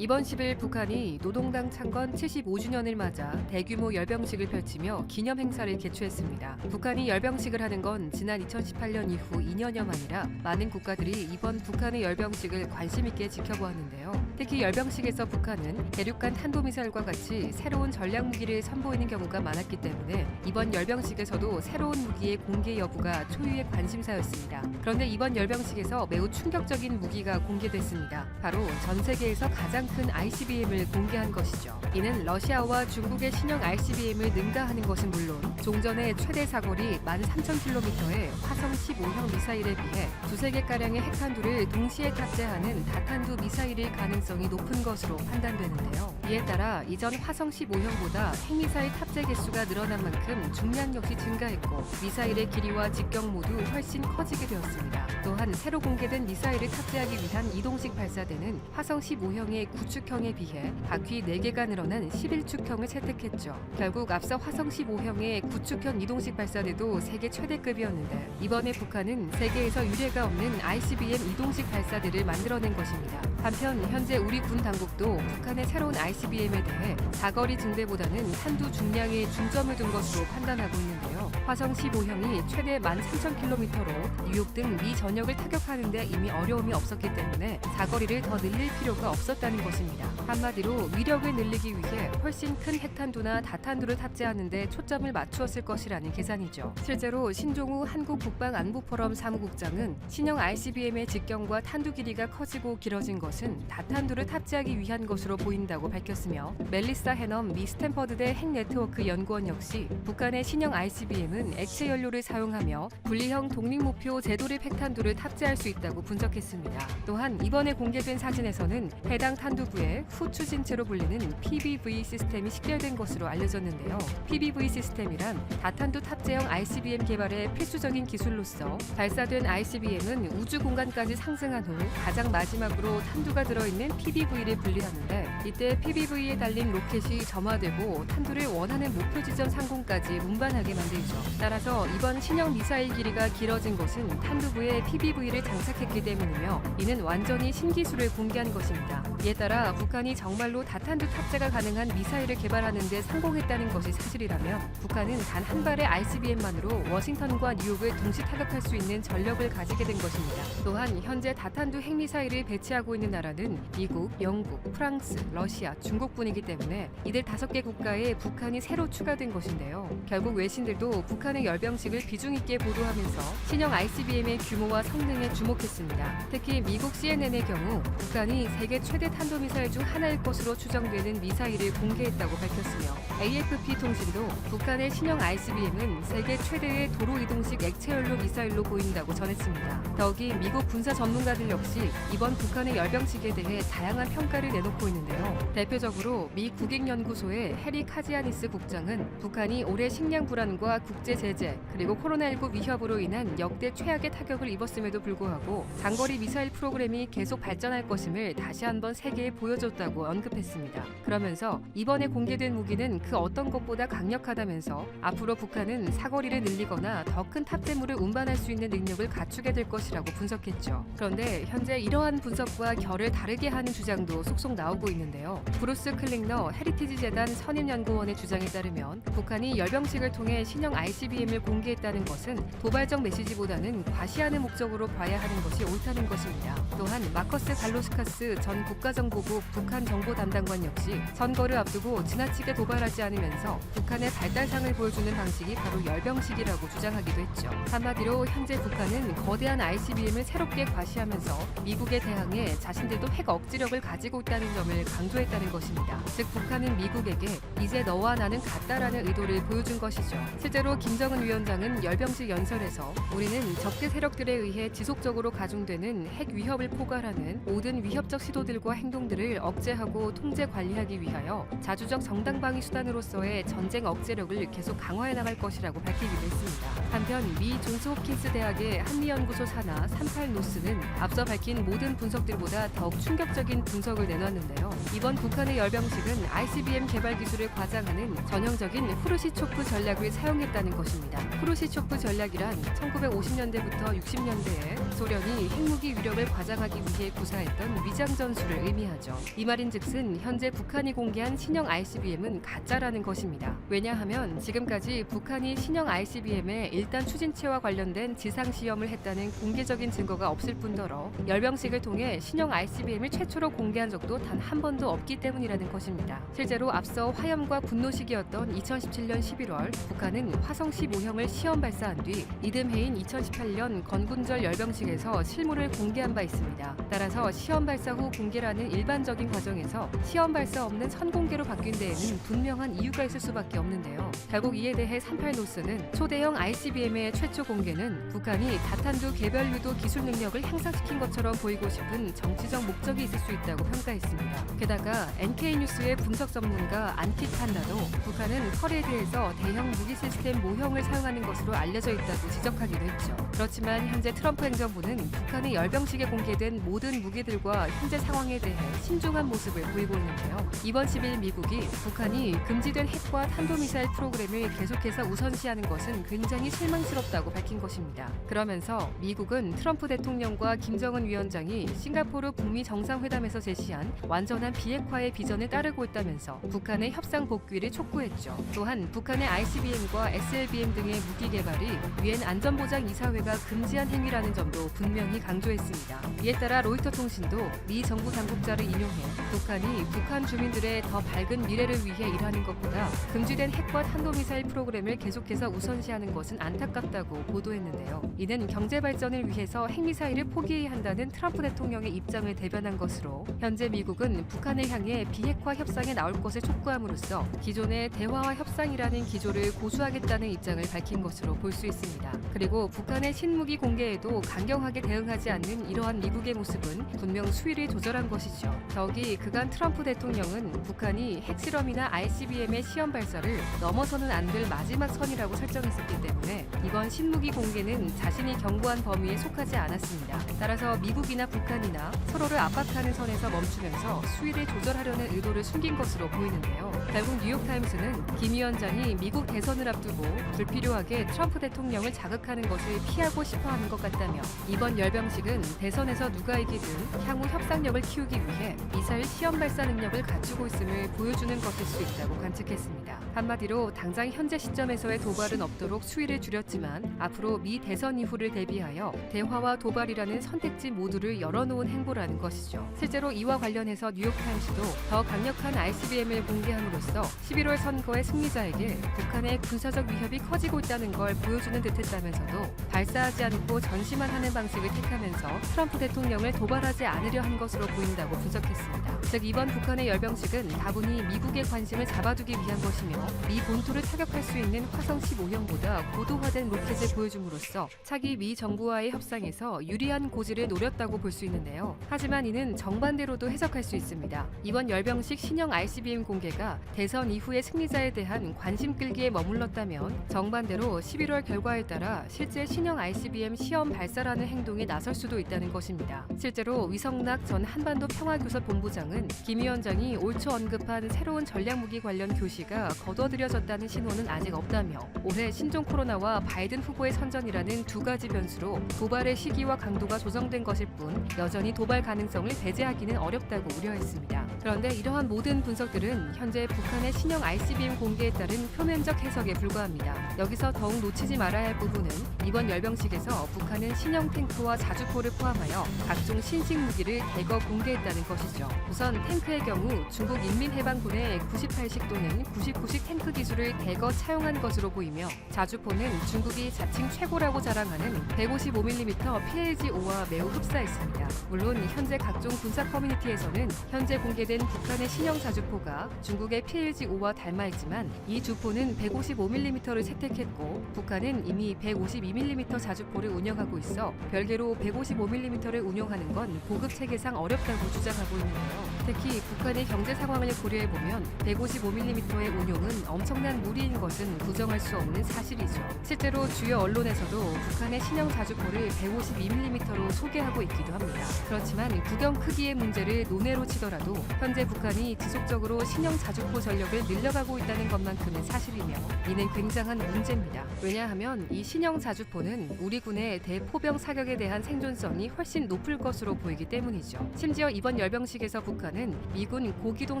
이번 10일 북한이 노동당 창건 75주년을 맞아 대규모 열병식을 펼치며 기념 행사를 개최했습니다. 북한이 열병식을 하는 건 지난 2018년 이후 2년여 만이라 많은 국가들이 이번 북한의 열병식을 관심 있게 지켜보았는데요. 특히 열병식에서 북한은 대륙간 탄도미사일과 같이 새로운 전략 무기를 선보이는 경우가 많았기 때문에 이번 열병식에서도 새로운 무기의 공개 여부가 초유의 관심사였습니다. 그런데 이번 열병식에서 매우 충격적인 무기가 공개됐습니다. 바로 전 세계에서 가장 큰 ICBM을 공개한 것이죠. 이는 러시아와 중국의 신형 ICBM을 능가하는 것은 물론 종전의 최대 사거리 13,000km의 화성 15형 미사일에 비해 두세 개가량의 핵탄두를 동시에 탑재하는 다탄두 미사일일 가능성이 높은 것으로 판단되는데요. 이에 따라 이전 화성 15형보다 핵미사일 탑재 개수가 늘어난 만큼 중량 역시 증가했고 미사일의 길이와 직경 모두 훨씬 커지게 되었습니다. 또한 새로 공개된 미사일을 탑재하기 위한 이동식 발사대는 화성 15형의 9축형에 비해 바퀴 4개가 늘어난 11축형을 채택했죠. 결국 앞서 화성 15형의 9축형 이동식 발사대도 세계 최대급이었는데 이번에 북한은 세계에서 유례가 없는 ICBM 이동식 발사대를 만들어낸 것입니다. 한편 현재 우리 군 당국도 북한의 새로운 ICBM에 대해 사거리 증대보다는 탄두 중량에 중점을 둔 것으로 판단하고 있는데요. 화성 15형이 최대 13,000km로 뉴욕 등 미 전역을 타격하는 데 이미 어려움이 없었기 때문에 사거리를 더 늘릴 필요가 없었다는 것입니다. 한마디로 위력을 늘리기 위해 훨씬 큰 핵탄두나 다탄두를 탑재하는 데 초점을 맞추었을 것이라는 계산이죠. 실제로 신종우 한국국방안보포럼 사무국장은 신형 ICBM의 직경과 탄두 길이가 커지고 길어진 것은 다탄두를 탑재하기 위한 것으로 보인다고 밝혔으며 멜리사 해넘 미 스탠퍼드대 핵네트워크 연구원 역시 북한의 신형 ICBM은 액체 연료를 사용하며 분리형 독립목표 제도립 핵탄두를 탑재할 수 있다고 분석했습니다. 또한 이번에 공개된 사진에서는 해당 탄두부에 후추진체로 불리는 PBV 시스템이 식별된 것으로 알려졌는데요. PBV 시스템이란 다탄두 탑재형 ICBM 개발의 필수적인 기술로서 발사된 ICBM은 우주 공간까지 상승한 후 가장 마지막으로 탄두가 들어있는 PBV를 분리하는데 이때 PBV에 달린 로켓이 점화되고 탄두를 원하는 목표 지점 상공까지 운반하게 만들죠. 따라서 이번 신형 미사일 길이가 길어진 것은 탄두부에 PBV를 장착했기 때문이며 이는 완전히 신기술을 공개한 것입니다. 이에 따라 북한이 정말로 다탄두 탑재가 가능한 미사일을 개발하는 데 성공했다는 것이 사실이라면 북한은 단 한 발의 ICBM만으로 워싱턴과 뉴욕을 동시 타격할 수 있는 전력을 가지게 된 것입니다. 또한 현재 다탄두 핵미사일을 배치하고 있는 나라는 미국, 영국, 프랑스, 러시아, 중국뿐이기 때문에 이들 5개 국가에 북한이 새로 추가된 것인데요. 결국 외신들도 북한의 열병식을 비중 있게 보도하면서 신형 ICBM의 규모와 성능에 주목했습니다. 특히 미국 CNN의 경우 북한이 세계 최대 탄도미사일 중 하나일 것으로 추정되는 미사일을 공개했다고 밝혔으며 AFP 통신도 북한의 신형 ICBM은 세계 최대의 도로 이동식 액체연료 미사일로 보인다고 전했습니다. 더욱이 미국 군사 전문가들 역시 이번 북한의 열병식에 대해 다양한 평가를 내놓고 있는데요. 대표적으로 미 국익연구소의 해리 카지아니스 국장은 북한이 올해 식량 불안과 국제 제재 그리고 코로나19 위협으로 인한 역대 최악의 타격을 입었음에도 불구하고 장거리 미사일 프로그램이 계속 발전할 것임을 다시 한번 세계에 보여줬다고 언급했습니다. 그러면서 이번에 공개된 무기는 그 어떤 것보다 강력하다면서 앞으로 북한은 사거리를 늘리거나 더 큰 탑재물을 운반할 수 있는 능력을 갖추게 될 것이라고 분석했죠. 그런데 현재 이러한 분석과 결을 다르게 하는 주장도 속속 나오고 있는데요. 브루스 클링너 헤리티지 재단 선임연구원의 주장에 따르면 북한이 열병식을 통해 신형 ICBM을 공개했다는 것은 도발적 메시지보다는 과시하는 목적으로 봐야 하는 것이 옳다는 것입니다. 또한 마커스 갈로스카스 전 국가정보국 북한 정보 담당관 역시 선거를 앞두고 지나치게 도발하지 않으면서 북한의 발달상을 보여주는 방식이 바로 열병식이라고 주장하기도 했죠. 한마디로 현재 북한은 거대한 ICBM을 새롭게 과시하면서 미국에 대항해 자신들도 핵 억지력을 가지고 있다는 점을 강조했다는 것입니다. 즉 북한은 미국에게 이제 너와 나는 같다라는 의도를 보여준 것이죠. 실제로 김정은 위원장은 열병식 연설에서 우리는 적대 세력들에 의해 지속적으로 가중되는 핵 위협을 포괄하는 모든 위협적 시도들과 행동들을 억제하고 통제 관리하기 위하여 자주적 정당방위 수단으로서의 전쟁 억제력을 계속 강화해 나갈 것이라고 밝히기도 했습니다. 한편 미 존스홉킨스 대학의 한미연구소 산하 38노스는 앞서 밝힌 모든 분석들보다 더욱 충격적인 분석을 내놨는데요. 이번 북한의 열병식은 ICBM 개발 기술을 과장하는 전형적인 후르시초프 전략을 사용했다는 것입니다. 후르시초프 전략이란 1950년대부터 60년대에 소련이 핵무기 위력을 과장하기 위해 구사했던 위장 전술을 의미합니다. 이해하죠. 이 말인즉슨 현재 북한이 공개한 신형 ICBM은 가짜라는 것입니다. 왜냐하면 지금까지 북한이 신형 ICBM의 1단 추진체와 관련된 지상 시험을 했다는 공개적인 증거가 없을 뿐더러 열병식을 통해 신형 ICBM을 최초로 공개한 적도 단 한 번도 없기 때문이라는 것입니다. 실제로 앞서 화염과 분노식이었던 2017년 11월 북한은 화성 15형을 시험 발사한 뒤 이듬해인 2018년 건군절 열병식에서 실물을 공개한 바 있습니다. 따라서 시험 발사 후 공개라는 일반적인 과정에서 시험 발사 없는 선공개로 바뀐 데에는 분명한 이유가 있을 수밖에 없는데요. 결국 이에 대해 38노스는 초대형 ICBM의 최초 공개는 북한이 다탄두 개별 유도 기술 능력을 향상시킨 것처럼 보이고 싶은 정치적 목적이 있을 수 있다고 평가했습니다. 게다가 NK뉴스의 분석 전문가 안킥한다도 북한은 퍼레이드에서 대형 무기 시스템 모형을 사용하는 것으로 알려져 있다고 지적하기도 했죠. 그렇지만 현재 트럼프 행정부는 북한의 열병식에 공개된 모든 무기들과 현재 상황에 대해 신중한 모습을 보이고 있는데요. 이번 10일 미국이 북한이 금지된 핵과 탄도미사일 프로그램을 계속해서 우선시하는 것은 굉장히 실망스럽다고 밝힌 것입니다. 그러면서 미국은 트럼프 대통령과 김정은 위원장이 싱가포르 북미 정상회담에서 제시한 완전한 비핵화의 비전을 따르고 있다면서 북한의 협상 복귀를 촉구했죠. 또한 북한의 ICBM과 SLBM 등의 무기 개발이 유엔 안전보장이사회가 금지한 행위라는 점도 분명히 강조했습니다. 이에 따라 로이터 통신도 미 정부 당국자를 인용해 북한이 북한 주민들의 더 밝은 미래를 위해 일하는 것보다 금지된 핵과 탄도미사일 프로그램을 계속해서 우선시하는 것은 안타깝다고 보도했는데요. 이는 경제 발전을 위해서 핵미사일을 포기해야 한다는 트럼프 대통령의 입장을 대변한 것으로 현재 미국은 북한을 향해 비핵화 협상에 나올 것을 촉구함으로써 기존의 대화와 협상이라는 기조를 고수하겠다는 입장을 밝힌 것으로 볼 수 있습니다. 그리고 북한의 신무기 공개에도 강경하게 대응하지 않는 이러한 미국의 모습은 분명 수위를 조절한 것이죠. 더욱이 그간 트럼프 대통령은 북한이 핵실험이나 ICBM의 시험 발사를 넘어서는 안 될 마지막 선이라고 설정했었기 때문에 이번 신무기 공개는 자신이 경고한 범위에 속하지 않았습니다. 따라서 미국이나 북한이나 서로를 압박하는 선에서 멈추면서 수위를 조절하려는 의도를 숨긴 것으로 보이는데요. 결국 뉴욕타임스는 김 위원장이 미국 대선을 앞두고 불필요하게 트럼프 대통령을 자극하는 것을 피하고 싶어하는 것 같다며 이번 열병식은 대선에서 누가 이기든 향후 협상력을 키우기 위해 미사일 시험 발사 능력을 갖추고 있음을 보여주는 것일 수 있다고 관측했습니다. 한마디로 당장 현재 시점에서의 도발은 없도록 수위를 줄였지만 앞으로 미 대선 이후를 대비하여 대화와 도발이라는 선택지 모두를 열어놓은 행보라는 것이죠. 실제로 이와 관련해서 뉴욕타임스도 더 강력한 ICBM을 공개함으로써 11월 선거의 승리자에게 북한의 군사적 위협이 커지고 있다는 걸 보여주는 듯했다면서도 발사하지 않고 전시만 하는 방식을 택하면서 트럼프 대통령을 도발하지 않으려 한 것으로 보인다고 분석했습니다. 즉 이번 북한의 열병식은 다분히 미국의 관심을 잡아두기 위한 것이며 미 본토를 타격할 수 있는 화성 15형보다 고도화된 로켓을 보여줌으로써 차기 미 정부와의 협상에서 유리한 고지를 노렸다고 볼 수 있는데요. 하지만 이는 정반대로도 해석할 수 있습니다. 이번 열병식 신형 ICBM 공개가 대선 이후의 승리자에 대한 관심 끌기에 머물렀다면 정반대로 11월 결과에 따라 실제 신형 ICBM 시험 발사라는 행동에 나설 수도 있다는 것입니다. 실제로 위성락 전 한반도 평화교섭본부장은 김 위원장이 올 초 언급한 새로운 전략무기 관련 교시가 거둬들여졌다는 신호는 아직 없다며 올해 신종 코로나와 바이든 후보의 선전이라는 두 가지 변수로 도발의 시기와 강도가 조정된 것일 뿐 여전히 도발 가능성을 배제하기는 어렵다고 우려했습니다. 그런데 이러한 모든 분석들은 현재 북한의 신형 ICBM 공개에 따른 표면적 해석에 불과합니다. 여기서 더욱 놓치지 말아야 할 부분은 이번 열병식에서 북한은 신형 탱크와 자주포를 포함하여 각종 신식 무기를 대거 공개했다는 것이죠. 우선 탱크의 경우 중국 인민해방군의 98식 또는 99식 탱크 기술을 대거 차용한 것으로 보이며 자주포는 중국이 자칭 최고라고 자랑하는 155mm PLG-5와 매우 흡사했습니다. 물론 현재 각종 군사 커뮤니티에서는 현재 공개된 북한의 신형 자주포가 중국의 PLG-5와 닮아있지만 이 두 포는 155mm를 채택했고 북한은 이미 152mm 자주포를 운영하고 있어 별개로 155mm를 운용하는 건 보급 체계상 어렵다고 주장하고 있는데요. 특히 북한의 경제 상황을 고려해보면 155mm의 운용은 엄청난 무리인 것은 부정할 수 없는 사실이죠. 실제로 주요 언론에서도 북한의 신형 자주포를 152mm로 소개하고 있기도 합니다. 그렇지만 구경 크기의 문제를 논외로 치던 하더라도 현재 북한이 지속적으로 신형 자주포 전력을 늘려가고 있다는 것만큼은 사실이며 이는 굉장한 문제입니다. 왜냐하면 이 신형 자주포는 우리 군의 대포병 사격에 대한 생존성이 훨씬 높을 것으로 보이기 때문이죠. 심지어 이번 열병식에서 북한은 미군 고기동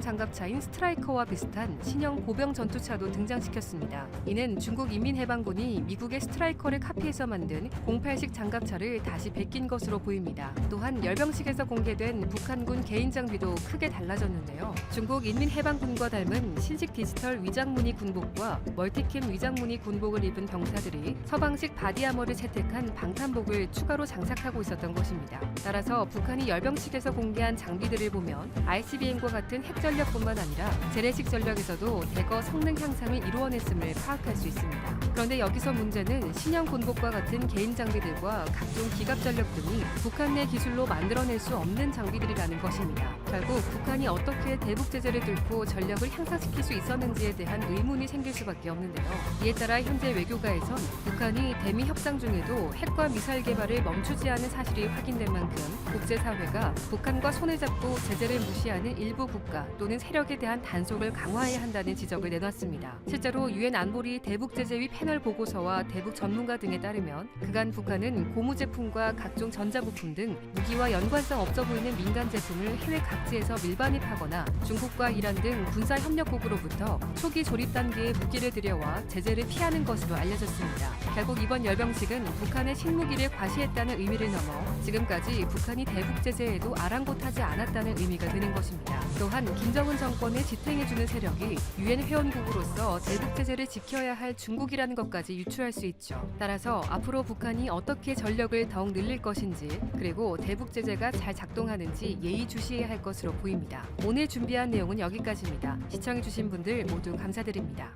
장갑차인 스트라이커와 비슷한 신형 보병 전투차도 등장시켰습니다. 이는 중국 인민해방군이 미국의 스트라이커를 카피해서 만든 08식 장갑차를 다시 베낀 것으로 보입니다. 또한 열병식에서 공개된 북한군 개인 장비도 크게 달라졌는데요. 중국 인민해방군과 닮은 신식 디지털 위장무늬 군복과 멀티캠 위장무늬 군복을 입은 병사들이 서방식 바디아머를 채택한 방탄복을 추가로 장착하고 있었던 것입니다. 따라서 북한이 열병식에서 공개한 장비들을 보면 ICBM과 같은 핵전력뿐만 아니라 재래식 전력에서도 대거 성능 향상을 이루어냈음을 파악할 수 있습니다. 그런데 여기서 문제는 신형 군복과 같은 개인 장비들과 각종 기갑 전력 등이 북한 내 기술로 만들어낼 수 없는 장비들이라는 것입니다. 결국 북한이 어떻게 대북 제재를 뚫고 전력을 향상시킬 수 있었는지에 대한 의문이 생길 수밖에 없는데요. 이에 따라 현재 외교가에선 북한이 대미 협상 중에도 핵과 미사일 개발을 멈추지 않은 사실이 확인된 만큼 국제사회가 북한과 손을 잡고 제재를 무시하는 일부 국가 또는 세력에 대한 단속을 강화해야 한다는 지적을 내놨습니다. 실제로 유엔 안보리 대북 제재위 패널 보고서와 대북 전문가 등에 따르면 그간 북한은 고무 제품과 각종 전자부품 등 무기와 연관성 없어 보이는 민간 제품을 해외 각지에서 밀반입하거나 중국과 이란 등 군사 협력국으로부터 초기 조립 단계의 무기를 들여와 제재를 피하는 것으로 알려졌습니다. 결국 이번 열병식은 북한의 신무기를 과시했다는 의미를 넘어 지금까지 북한이 대북 제재에도 아랑곳하지 않았다는 의미가 되는 것입니다. 또한 김정은 정권을 지탱해주는 세력이 유엔 회원국으로서 대북 제재를 지켜야 할 중국이라는 것까지 유추할 수 있죠. 따라서 앞으로 북한이 어떻게 전력을 더욱 늘릴 것인지 그리고 대북 제재가 잘 작동하는지 예의주시해야 할 것으로 보입니다. 오늘 준비한 내용은 여기까지입니다. 시청해주신 분들 모두 감사드립니다.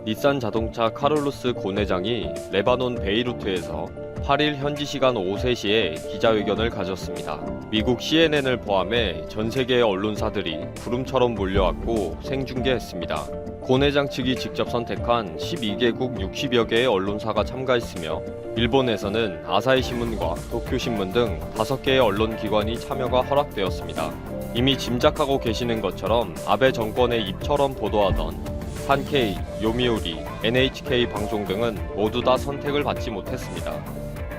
닛산 자동차 카를로스 고 회장이 레바논 베이루트에서 8일 현지 시간 오후 3시에 기자회견을 가졌습니다. 미국 CNN을 포함해 전 세계의 언론사들이 구름처럼 몰려왔고 생중계했습니다. 고 회장 측이 직접 선택한 12개국 60여 개의 언론사가 참가했으며 일본에서는 아사히 신문과 도쿄 신문 등 5개의 언론기관이 참여가 허락되었습니다. 이미 짐작하고 계시는 것처럼 아베 정권의 입처럼 보도하던 산케이, 요미우리, NHK 방송 등은 모두 다 선택을 받지 못했습니다.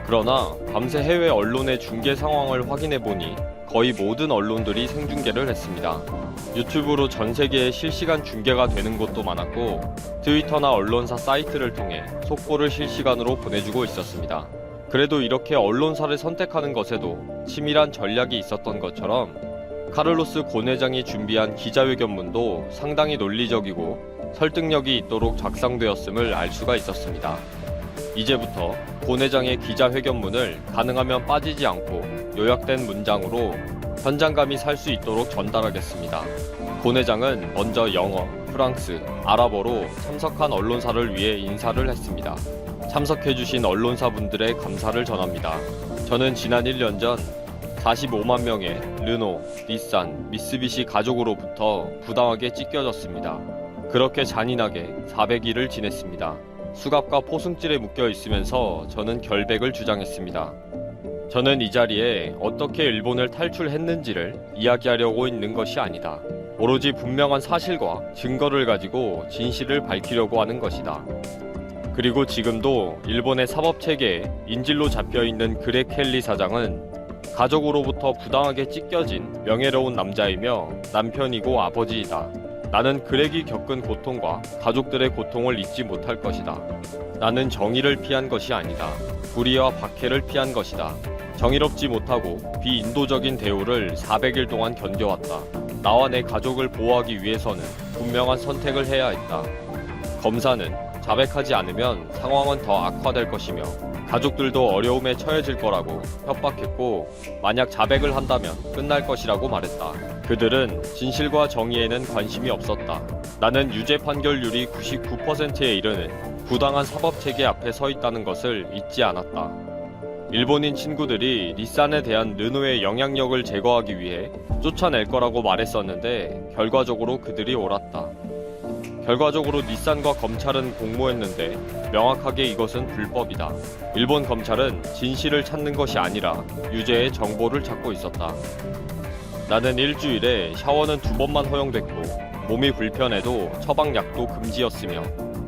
그러나 밤새 해외 언론의 중계 상황을 확인해보니 거의 모든 언론들이 생중계를 했습니다. 유튜브로 전 세계에 실시간 중계가 되는 곳도 많았고 트위터나 언론사 사이트를 통해 속보를 실시간으로 보내주고 있었습니다. 그래도 이렇게 언론사를 선택하는 것에도 치밀한 전략이 있었던 것처럼 카를로스 고 회장이 준비한 기자회견문도 상당히 논리적이고 설득력이 있도록 작성되었음을 알 수가 있었습니다. 이제부터 고 회장의 기자회견문을 가능하면 빠지지 않고 요약된 문장으로 현장감이 살 수 있도록 전달하겠습니다. 고 회장은 먼저 영어, 프랑스, 아랍어로 참석한 언론사를 위해 인사를 했습니다. 참석해주신 언론사분들의 감사를 전합니다. 저는 지난 1년 전 45만 명의 르노, 닛산, 미쓰비시 가족으로부터 부당하게 찢겨졌습니다. 그렇게 잔인하게 400일을 지냈습니다. 수갑과 포승줄에 묶여 있으면서 저는 결백을 주장했습니다. 저는 이 자리에 어떻게 일본을 탈출했는지를 이야기하려고 있는 것이 아니다. 오로지 분명한 사실과 증거를 가지고 진실을 밝히려고 하는 것이다. 그리고 지금도 일본의 사법체계에 인질로 잡혀있는 그렉 켈리 사장은 가족으로부터 부당하게 찢겨진 명예로운 남자이며 남편이고 아버지이다. 나는 그렉이 겪은 고통과 가족들의 고통을 잊지 못할 것이다. 나는 정의를 피한 것이 아니다. 불의와 박해를 피한 것이다. 정의롭지 못하고 비인도적인 대우를 400일 동안 견뎌왔다. 나와 내 가족을 보호하기 위해서는 분명한 선택을 해야 했다. 검사는 자백하지 않으면 상황은 더 악화될 것이며 가족들도 어려움에 처해질 거라고 협박했고 만약 자백을 한다면 끝날 것이라고 말했다. 그들은 진실과 정의에는 관심이 없었다. 나는 유죄 판결률이 99%에 이르는 부당한 사법체계 앞에 서 있다는 것을 잊지 않았다. 일본인 친구들이 닛산에 대한 르노의 영향력을 제거하기 위해 쫓아낼 거라고 말했었는데 결과적으로 그들이 옳았다. 결과적으로 닛산과 검찰은 공모했는데 명확하게 이것은 불법이다. 일본 검찰은 진실을 찾는 것이 아니라 유죄의 정보를 찾고 있었다. 나는 일주일에 샤워는 2번만 허용됐고 몸이 불편해도 처방약도 금지였으며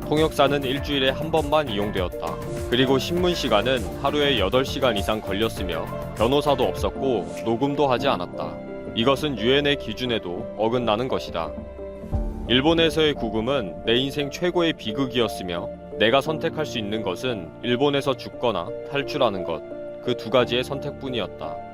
통역사는 일주일에 1번만 이용되었다. 그리고 신문 시간은 하루에 8시간 이상 걸렸으며 변호사도 없었고 녹음도 하지 않았다. 이것은 유엔의 기준에도 어긋나는 것이다. 일본에서의 구금은 내 인생 최고의 비극이었으며 내가 선택할 수 있는 것은 일본에서 죽거나 탈출하는 것, 그 2가지의 선택뿐이었다.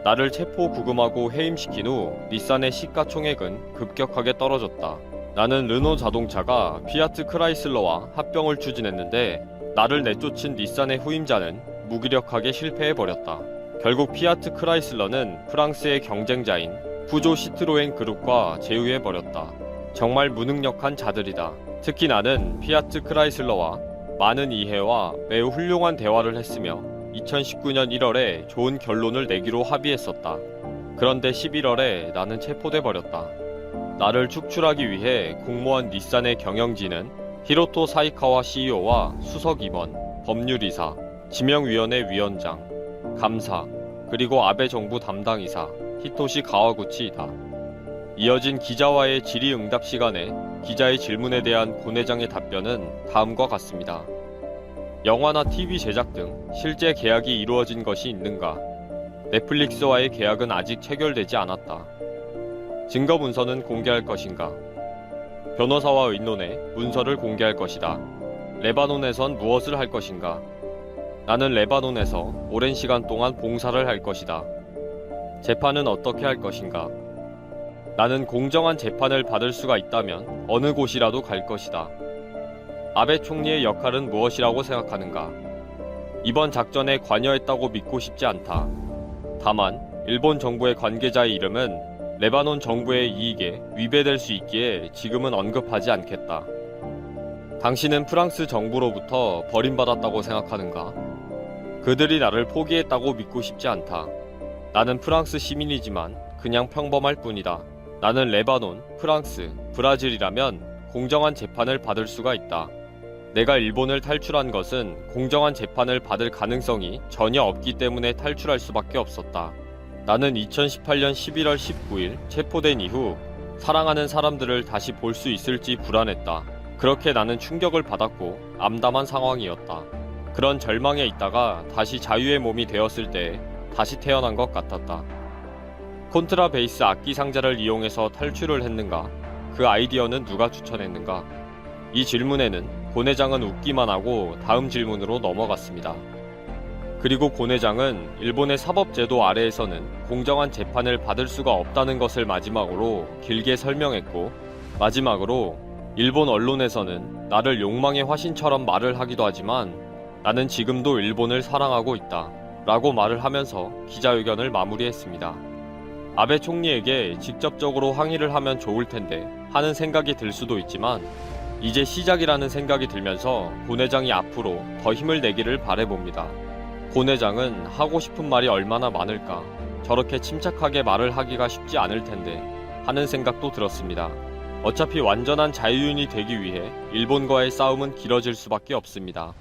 나를 체포 구금하고 해임시킨 후 닛산의 시가총액은 급격하게 떨어졌다. 나는 르노 자동차가 피아트 크라이슬러와 합병을 추진했는데 나를 내쫓은 닛산의 후임자는 무기력하게 실패해버렸다. 결국 피아트 크라이슬러는 프랑스의 경쟁자인 푸조 시트로엔 그룹과 제휴해버렸다. 정말 무능력한 자들이다. 특히 나는 피아트 크라이슬러와 많은 이해와 매우 훌륭한 대화를 했으며 2019년 1월에 좋은 결론을 내기로 합의했었다. 그런데 11월에 나는 체포돼 버렸다. 나를 축출하기 위해 공모한 닛산의 경영진은 히로토 사이카와 CEO와 수석 임원, 법률이사, 지명위원회 위원장, 감사, 그리고 아베 정부 담당이사 히토시 가와구치이다. 이어진 기자와의 질의응답 시간에 기자의 질문에 대한 고 내장의 답변은 다음과 같습니다. 영화나 TV 제작 등 실제 계약이 이루어진 것이 있는가? 넷플릭스와의 계약은 아직 체결되지 않았다. 증거 문서는 공개할 것인가? 변호사와 의논해 문서를 공개할 것이다. 레바논에선 무엇을 할 것인가? 나는 레바논에서 오랜 시간 동안 봉사를 할 것이다. 재판은 어떻게 할 것인가? 나는 공정한 재판을 받을 수가 있다면 어느 곳이라도 갈 것이다. 아베 총리의 역할은 무엇이라고 생각하는가? 이번 작전에 관여했다고 믿고 싶지 않다. 다만 일본 정부의 관계자의 이름은 레바논 정부의 이익에 위배될 수 있기에 지금은 언급하지 않겠다. 당신은 프랑스 정부로부터 버림받았다고 생각하는가? 그들이 나를 포기했다고 믿고 싶지 않다. 나는 프랑스 시민이지만 그냥 평범할 뿐이다. 나는 레바논, 프랑스, 브라질이라면 공정한 재판을 받을 수가 있다. 내가 일본을 탈출한 것은 공정한 재판을 받을 가능성이 전혀 없기 때문에 탈출할 수밖에 없었다. 나는 2018년 11월 19일 체포된 이후 사랑하는 사람들을 다시 볼 수 있을지 불안했다. 그렇게 나는 충격을 받았고 암담한 상황이었다. 그런 절망에 있다가 다시 자유의 몸이 되었을 때 다시 태어난 것 같았다. 콘트라베이스 악기 상자를 이용해서 탈출을 했는가? 그 아이디어는 누가 추천했는가? 이 질문에는 고 내장은 웃기만 하고 다음 질문으로 넘어갔습니다. 그리고 고 내장은 일본의 사법제도 아래에서는 공정한 재판을 받을 수가 없다는 것을 마지막으로 길게 설명했고, 마지막으로 일본 언론에서는 나를 욕망의 화신처럼 말을 하기도 하지만 나는 지금도 일본을 사랑하고 있다 라고 말을 하면서 기자회견을 마무리했습니다. 아베 총리에게 직접적으로 항의를 하면 좋을 텐데 하는 생각이 들 수도 있지만 이제 시작이라는 생각이 들면서 고 내장이 앞으로 더 힘을 내기를 바라봅니다. 고 내장은 하고 싶은 말이 얼마나 많을까? 저렇게 침착하게 말을 하기가 쉽지 않을 텐데 하는 생각도 들었습니다. 어차피 완전한 자유인이 되기 위해 일본과의 싸움은 길어질 수밖에 없습니다.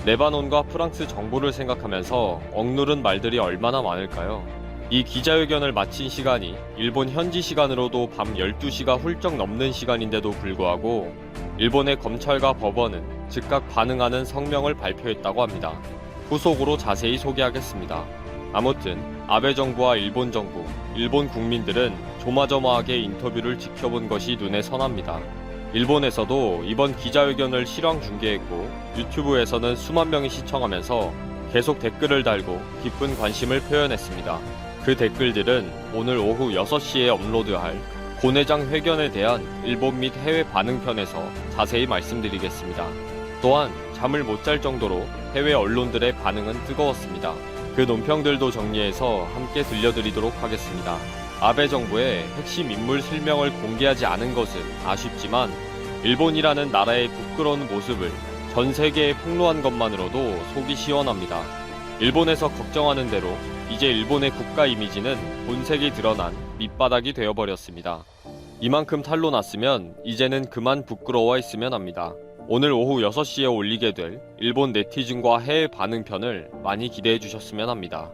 레바논과 프랑스 정부를 생각하면서 억누른 말들이 얼마나 많을까요? 이 기자회견을 마친 시간이 일본 현지 시간으로도 밤 12시가 훌쩍 넘는 시간인데도 불구하고 일본의 검찰과 법원은 즉각 반응하는 성명을 발표했다고 합니다. 후속으로 자세히 소개하겠습니다. 아무튼 아베 정부와 일본 정부, 일본 국민들은 조마조마하게 인터뷰를 지켜본 것이 눈에 선합니다. 일본에서도 이번 기자회견을 실황 중계했고 유튜브에서는 수만 명이 시청하면서 계속 댓글을 달고 깊은 관심을 표현했습니다. 그 댓글들은 오늘 오후 6시에 업로드할 고 내장 회견에 대한 일본 및 해외 반응편에서 자세히 말씀드리겠습니다. 또한 잠을 못 잘 정도로 해외 언론들의 반응은 뜨거웠습니다. 그 논평들도 정리해서 함께 들려드리도록 하겠습니다. 아베 정부의 핵심 인물 실명을 공개하지 않은 것은 아쉽지만 일본이라는 나라의 부끄러운 모습을 전 세계에 폭로한 것만으로도 속이 시원합니다. 일본에서 걱정하는 대로 이제 일본의 국가 이미지는 본색이 드러난 밑바닥이 되어버렸습니다. 이만큼 탄로 났으면 이제는 그만 부끄러워했으면 합니다. 오늘 오후 6시에 올리게 될 일본 네티즌과 해외 반응편을 많이 기대해 주셨으면 합니다.